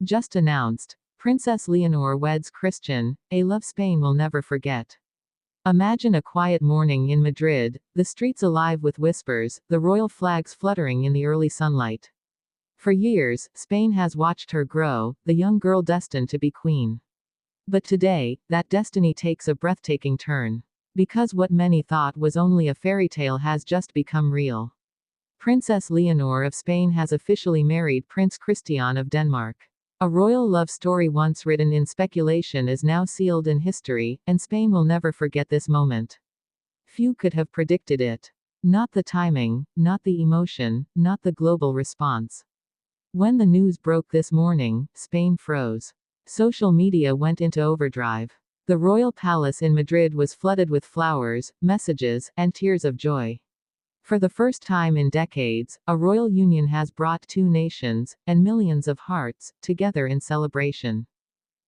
Just announced. Princess Leonor weds Christian, a love Spain will never forget. Imagine a quiet morning in Madrid, the streets alive with whispers, the royal flags fluttering in the early sunlight. For years, Spain has watched her grow, the young girl destined to be queen. But today, that destiny takes a breathtaking turn. Because what many thought was only a fairy tale has just become real. Princess Leonor of Spain has officially married Prince Christian of Denmark. A royal love story once written in speculation is now sealed in history, and Spain will never forget this moment. Few could have predicted it. Not the timing, not the emotion, not the global response. When the news broke this morning, Spain froze. Social media went into overdrive. The royal palace in Madrid was flooded with flowers, messages, and tears of joy. For the first time in decades, a royal union has brought two nations, and millions of hearts, together in celebration.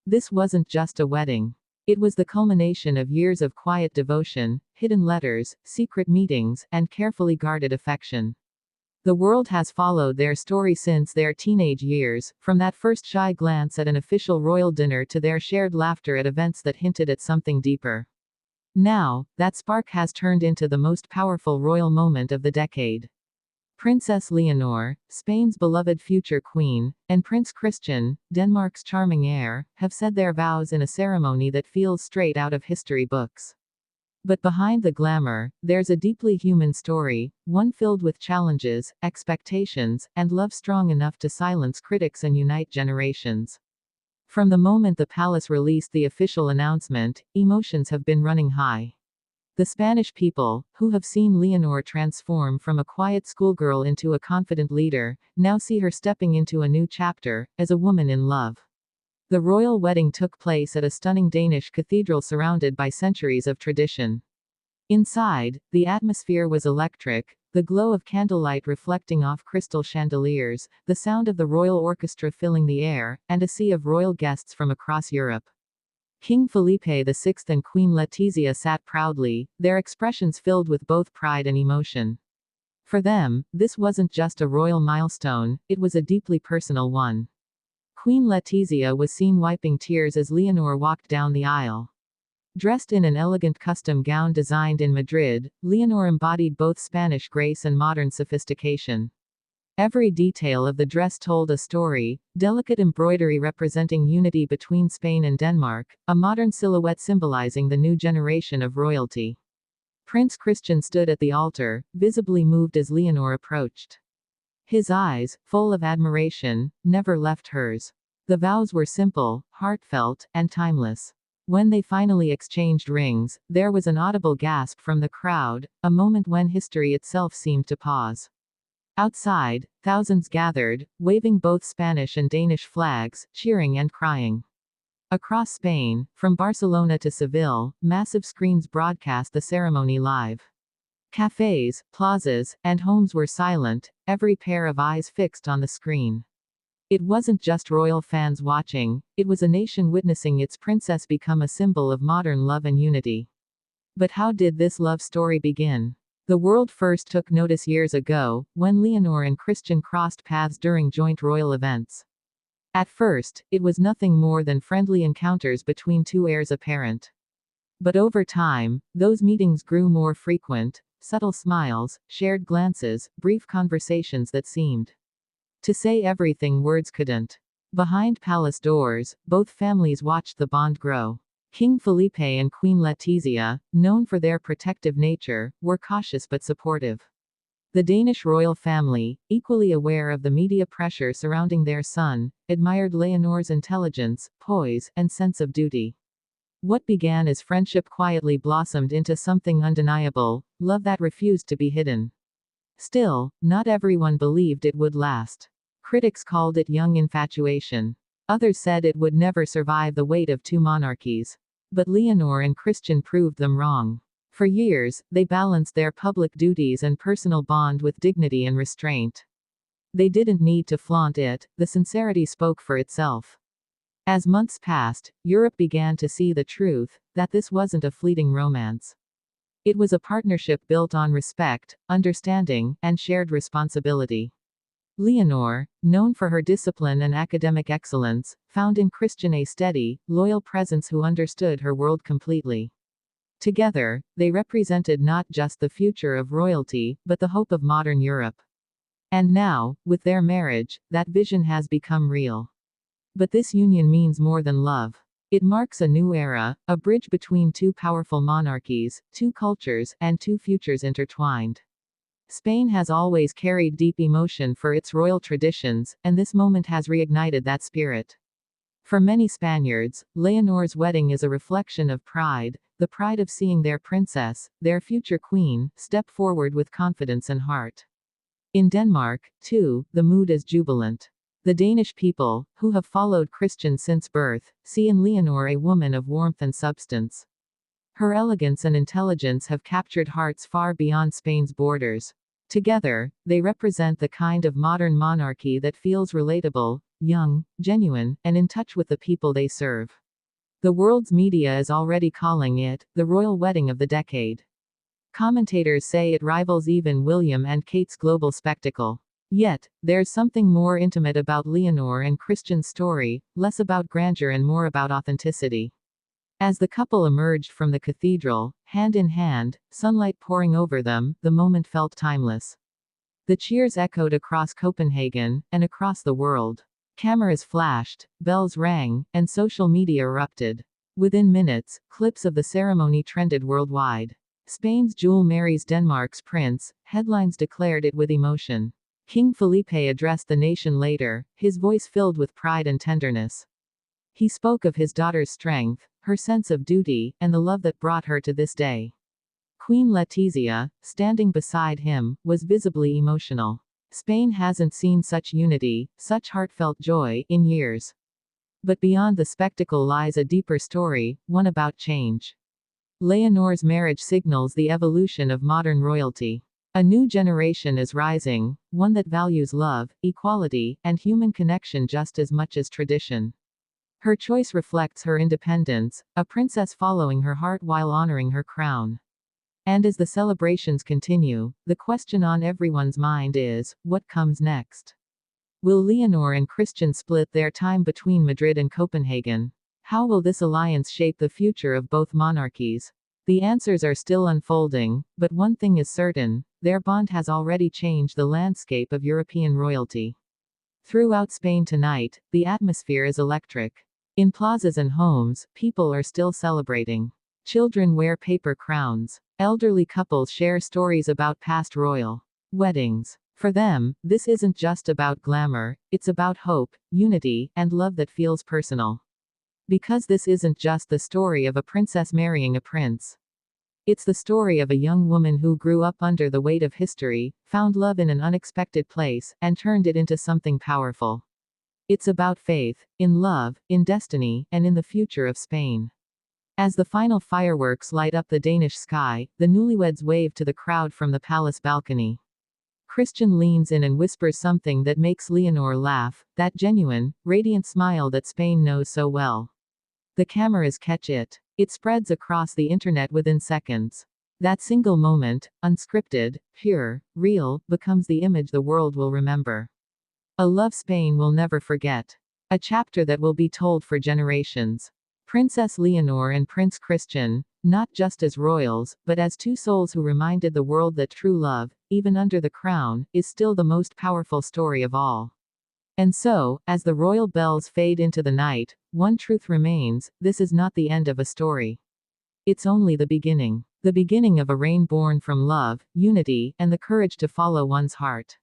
This wasn't just a wedding. It was the culmination of years of quiet devotion, hidden letters, secret meetings, and carefully guarded affection. The world has followed their story since their teenage years, from that first shy glance at an official royal dinner to their shared laughter at events that hinted at something deeper. Now, that spark has turned into the most powerful royal moment of the decade. Princess Leonor, Spain's beloved future queen, and Prince Christian, Denmark's charming heir, have said their vows in a ceremony that feels straight out of history books. But behind the glamour, there's a deeply human story, one filled with challenges, expectations, and love strong enough to silence critics and unite generations. From the moment the palace released the official announcement, emotions have been running high. The Spanish people, who have seen Leonor transform from a quiet schoolgirl into a confident leader, now see her stepping into a new chapter, as a woman in love. The royal wedding took place at a stunning Danish cathedral surrounded by centuries of tradition. Inside, the atmosphere was electric, the glow of candlelight reflecting off crystal chandeliers, the sound of the royal orchestra filling the air, and a sea of royal guests from across Europe. King Felipe VI and Queen Letizia sat proudly, their expressions filled with both pride and emotion. For them, this wasn't just a royal milestone, it was a deeply personal one. Queen Letizia was seen wiping tears as Leonor walked down the aisle. Dressed in an elegant custom gown designed in Madrid, Leonor embodied both Spanish grace and modern sophistication. Every detail of the dress told a story, delicate embroidery representing unity between Spain and Denmark, a modern silhouette symbolizing the new generation of royalty. Prince Christian stood at the altar, visibly moved as Leonor approached. His eyes, full of admiration, never left hers. The vows were simple, heartfelt, and timeless. When they finally exchanged rings, there was an audible gasp from the crowd, a moment when history itself seemed to pause. Outside, thousands gathered, waving both Spanish and Danish flags, cheering and crying. Across Spain, from Barcelona to Seville, massive screens broadcast the ceremony live. Cafes, plazas, and homes were silent, every pair of eyes fixed on the screen. It wasn't just royal fans watching, it was a nation witnessing its princess become a symbol of modern love and unity. But how did this love story begin? The world first took notice years ago, when Leonor and Christian crossed paths during joint royal events. At first, it was nothing more than friendly encounters between two heirs apparent. But over time, those meetings grew more frequent, subtle smiles, shared glances, brief conversations that seemed to say everything words couldn't. Behind palace doors, both families watched the bond grow. King Felipe and Queen Letizia, known for their protective nature, were cautious but supportive. The Danish royal family, equally aware of the media pressure surrounding their son, admired Leonor's intelligence, poise, and sense of duty. What began as friendship quietly blossomed into something undeniable, love that refused to be hidden. Still, not everyone believed it would last. Critics called it young infatuation. Others said it would never survive the weight of two monarchies. But Leonor and Christian proved them wrong. For years, they balanced their public duties and personal bond with dignity and restraint. They didn't need to flaunt it, the sincerity spoke for itself. As months passed, Europe began to see the truth, that this wasn't a fleeting romance. It was a partnership built on respect, understanding, and shared responsibility. Leonor, known for her discipline and academic excellence, found in Christian a steady, loyal presence who understood her world completely. Together, they represented not just the future of royalty, but the hope of modern Europe. And now, with their marriage, that vision has become real. But this union means more than love. It marks a new era, a bridge between two powerful monarchies, two cultures, and two futures intertwined. Spain has always carried deep emotion for its royal traditions, and this moment has reignited that spirit. For many Spaniards, Leonor's wedding is a reflection of pride, the pride of seeing their princess, their future queen, step forward with confidence and heart. In Denmark, too, the mood is jubilant. The Danish people, who have followed Christian since birth, see in Leonor a woman of warmth and substance. Her elegance and intelligence have captured hearts far beyond Spain's borders. Together, they represent the kind of modern monarchy that feels relatable, young, genuine, and in touch with the people they serve. The world's media is already calling it the royal wedding of the decade. Commentators say it rivals even William and Kate's global spectacle. Yet, there's something more intimate about Leonor and Christian's story, less about grandeur and more about authenticity. As the couple emerged from the cathedral, hand in hand, sunlight pouring over them, the moment felt timeless. The cheers echoed across Copenhagen, and across the world. Cameras flashed, bells rang, and social media erupted. Within minutes, clips of the ceremony trended worldwide. Spain's jewel marries Denmark's prince, headlines declared it with emotion. King Felipe addressed the nation later, his voice filled with pride and tenderness. He spoke of his daughter's strength, her sense of duty, and the love that brought her to this day. Queen Letizia, standing beside him, was visibly emotional. Spain hasn't seen such unity, such heartfelt joy, in years. But beyond the spectacle lies a deeper story, one about change. Leonor's marriage signals the evolution of modern royalty. A new generation is rising, one that values love, equality, and human connection just as much as tradition. Her choice reflects her independence, a princess following her heart while honoring her crown. And as the celebrations continue, the question on everyone's mind is, what comes next? Will Leonor and Christian split their time between Madrid and Copenhagen? How will this alliance shape the future of both monarchies? The answers are still unfolding, but one thing is certain, their bond has already changed the landscape of European royalty. Throughout Spain tonight, the atmosphere is electric. In plazas and homes, people are still celebrating. Children wear paper crowns. Elderly couples share stories about past royal weddings. For them, this isn't just about glamour, it's about hope, unity, and love that feels personal. Because this isn't just the story of a princess marrying a prince. It's the story of a young woman who grew up under the weight of history, found love in an unexpected place, and turned it into something powerful. It's about faith, in love, in destiny, and in the future of Spain. As the final fireworks light up the Danish sky, the newlyweds wave to the crowd from the palace balcony. Christian leans in and whispers something that makes Leonor laugh, that genuine, radiant smile that Spain knows so well. The cameras catch it. It spreads across the internet within seconds. That single moment, unscripted, pure, real, becomes the image the world will remember. A love Spain will never forget. A chapter that will be told for generations. Princess Leonor and Prince Christian, not just as royals, but as two souls who reminded the world that true love, even under the crown, is still the most powerful story of all. And so, as the royal bells fade into the night, one truth remains, this is not the end of a story. It's only the beginning. The beginning of a reign born from love, unity, and the courage to follow one's heart.